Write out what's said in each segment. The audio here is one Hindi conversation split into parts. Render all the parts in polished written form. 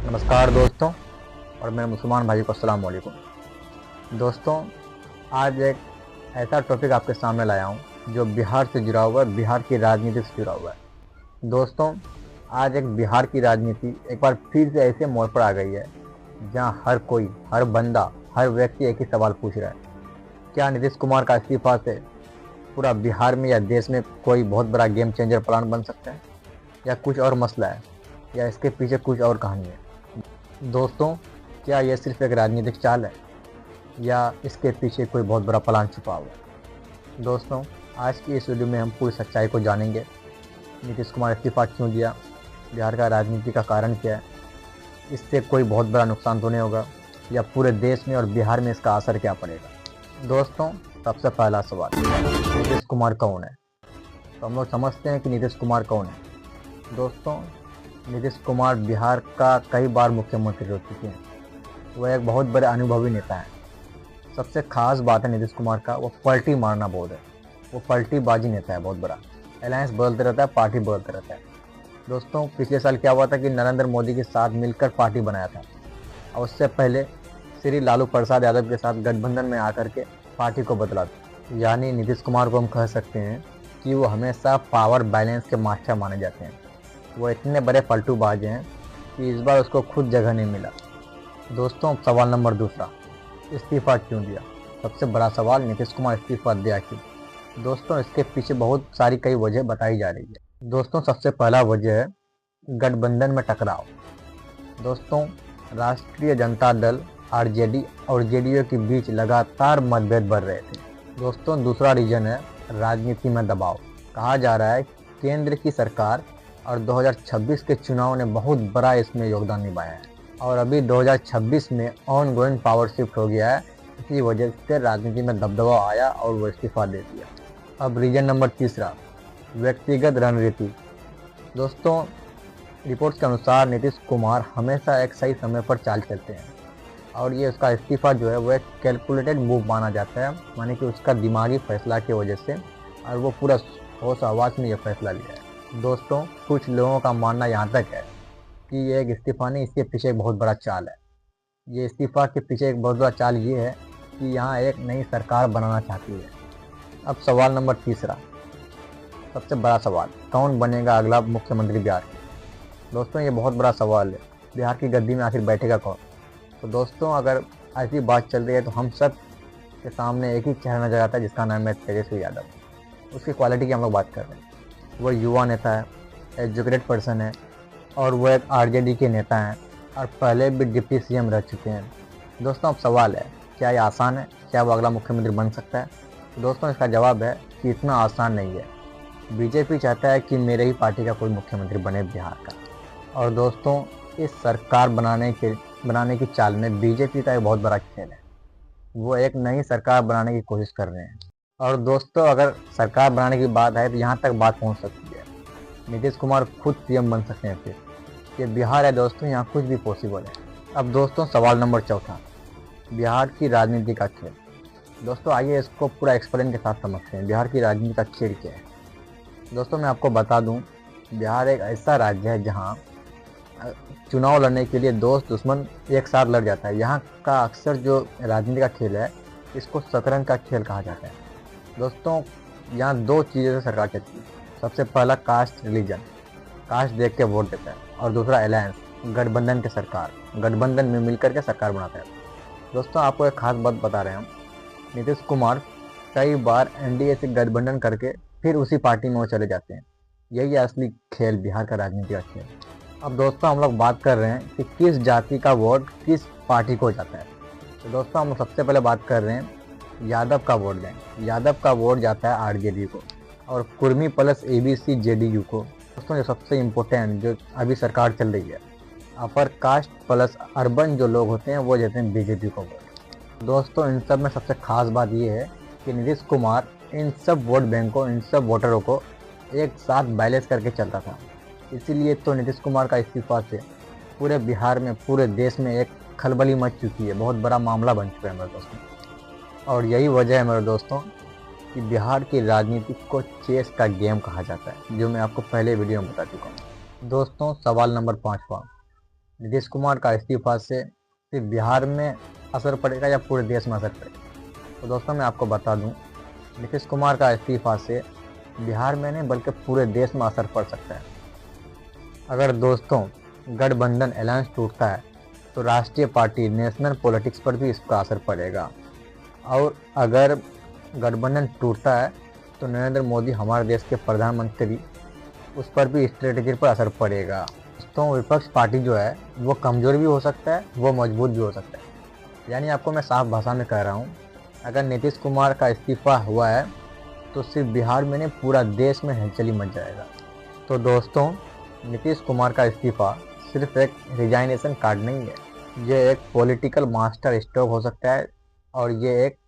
नमस्कार दोस्तों, और मेरे मुसलमान भाई को अस्सलाम वालेकुम। दोस्तों, आज एक ऐसा टॉपिक आपके सामने लाया हूँ जो बिहार से जुड़ा हुआ है, बिहार की राजनीति से जुड़ा हुआ है। दोस्तों, आज एक बिहार की राजनीति एक बार फिर से ऐसे मोड़ पर आ गई है जहाँ हर कोई, हर बंदा, हर व्यक्ति एक ही सवाल पूछ रहा है, क्या नीतीश कुमार का इस्तीफा से पूरा बिहार में या देश में कोई बहुत बड़ा गेम चेंजर प्लान बन सकता है, या कुछ और मसला है, या इसके पीछे कुछ और कहानी है। दोस्तों, क्या यह सिर्फ एक राजनीतिक चाल है या इसके पीछे कोई बहुत बड़ा प्लान छुपा हुआ है? दोस्तों, आज की इस वीडियो में हम पूरी सच्चाई को जानेंगे। नीतीश कुमार इस्तीफा क्यों दिया, बिहार का राजनीति का कारण क्या है, इससे कोई बहुत बड़ा नुकसान तो नहीं होगा, या पूरे देश में और बिहार में इसका असर क्या पड़ेगा। दोस्तों, सबसे पहला सवाल, नीतीश कुमार कौन है? तो हम लोग समझते हैं कि नीतीश कुमार कौन है। दोस्तों, नीतीश कुमार बिहार का कई बार मुख्यमंत्री हो चुके हैं। वह एक बहुत बड़े अनुभवी नेता हैं। सबसे खास बात है नीतीश कुमार का, वो पलटी मारना बहुत है। वो पलटीबाजी नेता है, बहुत बड़ा। अलायंस बदलते रहता है, पार्टी बदलते रहता है। दोस्तों, पिछले साल क्या हुआ था कि नरेंद्र मोदी के साथ मिलकर पार्टी बनाया था, और उससे पहले श्री लालू प्रसाद यादव के साथ गठबंधन में आकर के पार्टी को बदला था। यानी नीतीश कुमार को हम कह सकते हैं कि वो हमेशा पावर बैलेंस के मास्टर माने जाते हैं। वो इतने बड़े पलटूबाज हैं कि इस बार उसको खुद जगह नहीं मिला। दोस्तों, सवाल नंबर दूसरा, इस्तीफा क्यों दिया? सबसे बड़ा सवाल, नीतीश कुमार इस्तीफा दिया क्यों? दोस्तों, इसके पीछे बहुत सारी कई वजह बताई जा रही है। दोस्तों, सबसे पहला वजह है गठबंधन में टकराव। दोस्तों, राष्ट्रीय जनता दल आरजेडी और जेडीयू के बीच लगातार मतभेद बढ़ रहे थे। दोस्तों, दूसरा रीजन है राजनीति में दबाव। कहा जा रहा है केंद्र की सरकार और 2026 के चुनाव ने बहुत बड़ा इसमें योगदान निभाया है, और अभी 2026 में ऑन गोइंग पावर शिफ्ट हो गया है। इसी वजह से राजनीति में दबदबा आया और वो इस्तीफा दे दिया। अब रीजन नंबर तीसरा, व्यक्तिगत रणनीति। दोस्तों, रिपोर्ट्स के अनुसार नीतीश कुमार हमेशा एक सही समय पर चाल चलते हैं, और ये उसका इस्तीफा जो है वो एक कैलकुलेटेड मूव माना जाता है, माने कि उसका दिमागी फैसला की वजह से, और वो पूरा होश आवाज़ में ये फैसला लिया है। दोस्तों, कुछ लोगों का मानना यहाँ तक है कि ये एक इस्तीफा नहीं, इसके पीछे एक बहुत बड़ा चाल है। ये इस्तीफा के पीछे एक बहुत बड़ा चाल ये है कि यहाँ एक नई सरकार बनाना चाहती है। अब सवाल नंबर तीसरा, सबसे बड़ा सवाल, कौन बनेगा अगला मुख्यमंत्री बिहार के? दोस्तों, ये बहुत बड़ा सवाल है। बिहार की गद्दी में आखिर बैठेगा कौन? तो दोस्तों, अगर ऐसी बात चल रही है तो हम सब के सामने एक ही चेहरा नजर आता है, जिसका नाम है तेजस्वी यादव। उसकी क्वालिटी की हम लोग बात कर रहे हैं। वो युवा नेता है, एजुकेटेड पर्सन है, और वो एक आरजेडी के नेता हैं, और पहले भी डिप्टी सीएम रह चुके हैं। दोस्तों, अब सवाल है, क्या ये आसान है? क्या वो अगला मुख्यमंत्री बन सकता है? तो दोस्तों, इसका जवाब है कि इतना आसान नहीं है। बीजेपी चाहता है कि मेरे ही पार्टी का कोई मुख्यमंत्री बने बिहार का। और दोस्तों, इस सरकार बनाने की चाल में बीजेपी का एक बहुत बड़ा खेल है। वो एक नई सरकार बनाने की कोशिश कर रहे हैं। और दोस्तों, अगर सरकार बनाने की बात है तो यहाँ तक बात पहुँच सकती है, नीतीश कुमार खुद सीएम बन सकते हैं। फिर ये बिहार है दोस्तों, यहाँ कुछ भी पॉसिबल है। अब दोस्तों, सवाल नंबर चौथा, बिहार की राजनीति का खेल। दोस्तों, आइए इसको पूरा एक्सप्लेन के साथ समझते हैं, बिहार की राजनीति का खेल क्या है। दोस्तों, मैं आपको बता दूं, बिहार एक ऐसा राज्य है जहाँ चुनाव लड़ने के लिए दोस्त दुश्मन एक साथ लड़ जाता है। यहाँ का अक्सर जो राजनीति का खेल है, इसको शतरंज का खेल कहा जाता है। दोस्तों, यहाँ दो चीज़ों से सरकार चलती है। सबसे पहला, कास्ट रिलीजन, कास्ट देख के वोट देता है, और दूसरा अलायंस, गठबंधन के सरकार, गठबंधन में मिलकर के सरकार बनाता है। दोस्तों, आपको एक खास बात बता रहे हैं हम, नीतीश कुमार कई बार एनडीए से गठबंधन करके फिर उसी पार्टी में वो चले जाते हैं। यही है असली खेल, बिहार का राजनीति का खेल। अब दोस्तों, हम लोग बात कर रहे हैं कि किस जाति का वोट किस पार्टी को जाता है। तो दोस्तों, हम सबसे पहले बात कर रहे हैं यादव का वोट बैंक। यादव का वोट जाता है आरजेडी को, और कुर्मी प्लस एबीसी जेडीयू को। दोस्तों, जो सबसे इम्पोर्टेंट जो अभी सरकार चल रही है, अपर कास्ट प्लस अर्बन जो लोग होते हैं वो देते हैं बीजेपी को वोट। दोस्तों, इन सब में सबसे खास बात ये है कि नीतीश कुमार इन सब वोट बैंकों, इन सब वोटरों को एक साथ बैलेंस करके चलता था। इसीलिए तो नीतीश कुमार का इस्तीफा से पूरे बिहार में, पूरे देश में एक खलबली मच चुकी है, बहुत बड़ा मामला बन चुका है मेरे दोस्तों। और यही वजह है मेरे दोस्तों कि बिहार की राजनीति को चेस का गेम कहा जाता है, जो मैं आपको पहले वीडियो में बता चुका हूँ। दोस्तों, सवाल नंबर 5वां, नीतीश कुमार का इस्तीफा से सिर्फ बिहार में असर पड़ेगा या पूरे देश में असर पड़ेगा? तो दोस्तों मैं आपको बता दूं, नीतीश कुमार का इस्तीफा से बिहार में नहीं बल्कि पूरे देश में असर पड़ सकता है। अगर दोस्तों गठबंधन अलायंस टूटता है तो राष्ट्रीय पार्टी नेशनल पॉलिटिक्स पर भी इसका असर पड़ेगा, और अगर गठबंधन टूटता है तो नरेंद्र मोदी हमारे देश के प्रधानमंत्री, उस पर भी स्ट्रेटेजी पर असर पड़ेगा। दोस्तों विपक्ष पार्टी जो है वो कमज़ोर भी हो सकता है, वो मजबूत भी हो सकता है। यानी आपको मैं साफ भाषा में कह रहा हूँ, अगर नीतीश कुमार का इस्तीफा हुआ है तो सिर्फ बिहार में नहीं पूरा देश में हलचली मच जाएगा। तो दोस्तों नीतीश कुमार का इस्तीफा सिर्फ एक रिजाइनेशन कार्ड नहीं है, ये एक पॉलिटिकल मास्टर स्ट्रोक हो सकता है और ये एक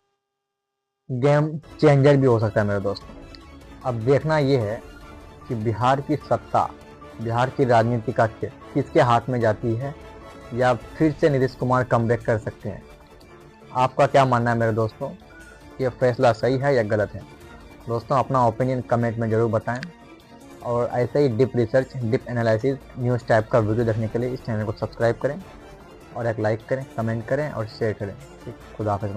गेम चेंजर भी हो सकता है मेरे दोस्तों। अब देखना ये है कि बिहार की सत्ता, बिहार की राजनीति का खेल किसके हाथ में जाती है, या फिर से नीतीश कुमार कमबैक कर सकते हैं। आपका क्या मानना है मेरे दोस्तों, ये फैसला सही है या गलत है? दोस्तों अपना ओपिनियन कमेंट में ज़रूर बताएं, और ऐसे ही deep research, deep analysis, news type का वीडियो देखने के लिए इस चैनल को सब्सक्राइब करें और एक लाइक करें, कमेंट करें और शेयर करें। खुदा हाफिज़।